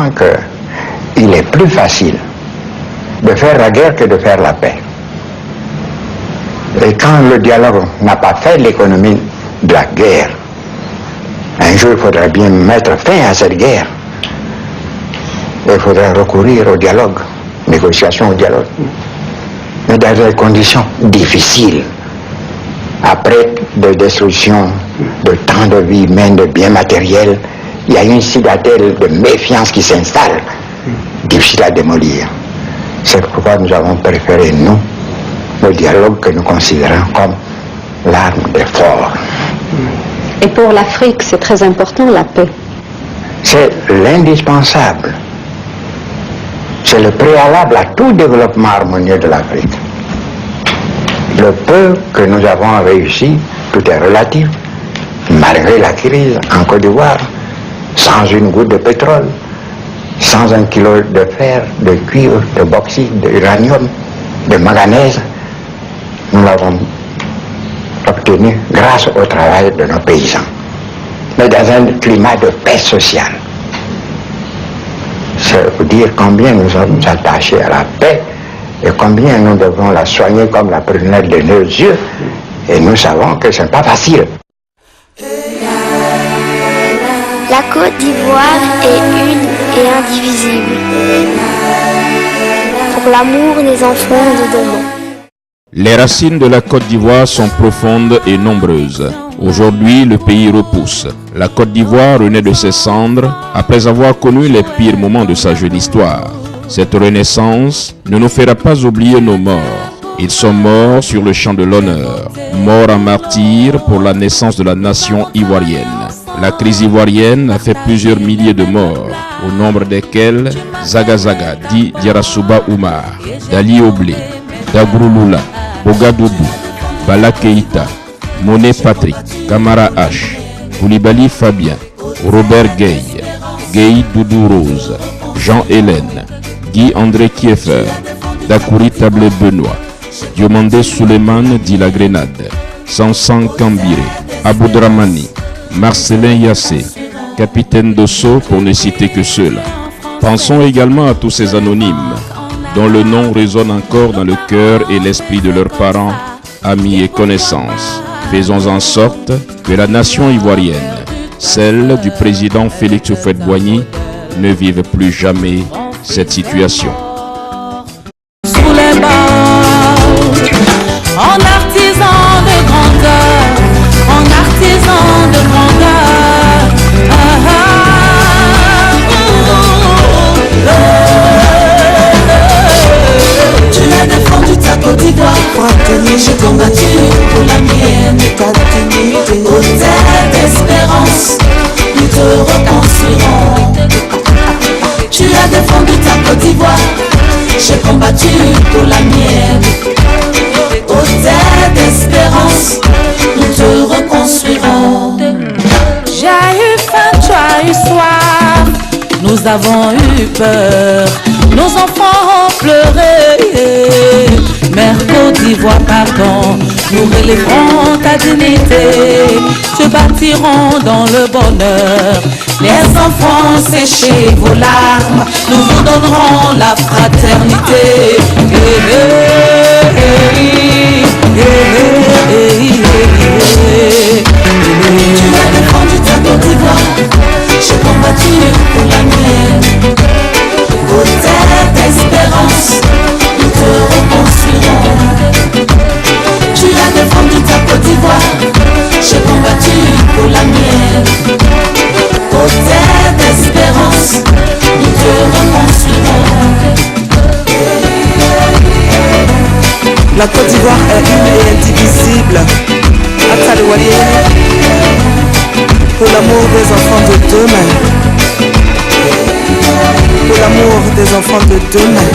souvent qu'il est plus facile de faire la guerre que de faire la paix. Et quand le dialogue n'a pas fait l'économie de la guerre, un jour il faudra bien mettre fin à cette guerre. Il faudra recourir au dialogue, négociation au dialogue. Mais dans des conditions difficiles, après des destructions de tant de vies humaines, de biens matériels, il y a une citadelle de méfiance qui s'installe, difficile à démolir. C'est pourquoi nous avons préféré, nous, le dialogue que nous considérons comme l'arme des forts. Et pour l'Afrique, c'est très important la paix. C'est l'indispensable. C'est le préalable à tout développement harmonieux de l'Afrique. Le peu que nous avons réussi, tout est relatif, malgré la crise en Côte d'Ivoire, sans une goutte de pétrole, sans un kilo de fer, de cuivre, de bauxite, d'uranium, de manganèse, nous l'avons obtenu grâce au travail de nos paysans, mais dans un climat de paix sociale. C'est pour dire combien nous sommes attachés à la paix et combien nous devons la soigner comme la prunelle de nos yeux. Et nous savons que ce n'est pas facile. La Côte d'Ivoire est une et indivisible. Pour l'amour des enfants de demain. Les racines de la Côte d'Ivoire sont profondes et nombreuses. Aujourd'hui, le pays repousse. La Côte d'Ivoire renaît de ses cendres après avoir connu les pires moments de sa jeune histoire. Cette renaissance ne nous fera pas oublier nos morts. Ils sont morts sur le champ de l'honneur, morts en martyrs pour la naissance de la nation ivoirienne. La crise ivoirienne a fait plusieurs milliers de morts, au nombre desquels Zaga Zaga, dit Diarasuba Oumar, Dali Oblé, Dabrou Lula, Bogadoubou, Bala Keïta, Monet Patrick, Kamara H, Koulibaly Fabien, Robert Gueye, Gueye Doudou Rose, Jean Hélène, Guy André Kieffer, Dakouri Tablé Benoît, Diomandé Souleymane dit la Grenade, Sansan Kambiré, Aboudramani, Marcelin Yassé, Capitaine Dosso pour ne citer que ceux-là. Pensons également à tous ces anonymes dont le nom résonne encore dans le cœur et l'esprit de leurs parents, amis et connaissances. Faisons en sorte que la nation ivoirienne, celle du président Félix Houphouët-Boigny, ne vive plus jamais cette situation. Sous les bords, en artisan de grandeur, en artisan de grandeur. Tu as défendu ta Côte d'Ivoire, j'ai combattu pour la mienne, ta dignité. Hôtel d'espérance, nous te reconstruirons. Tu as défendu ta Côte d'Ivoire, j'ai combattu pour la mienne. Hôtel d'espérance, nous te reconstruirons. J'ai eu faim, tu as eu soif, nous avons eu peur, nos enfants ont pleuré. Mère Côte d'Ivoire, pardon, nous relèverons ta dignité, te bâtirons dans le bonheur. Les enfants séchés vos larmes, nous vous donnerons la fraternité. Tu as défendu ta Côte d'Ivoire, j'ai combattu pour la mienne. Hôtel d'espérance, nous te reconstruirons. Tu as défendu ta Côte d'Ivoire, j'ai combattu pour la mienne. Hôtel d'espérance, nous te reconstruirons. La Côte d'Ivoire est une et indivisible. Pour l'amour des enfants de demain. Pour l'amour des enfants de demain.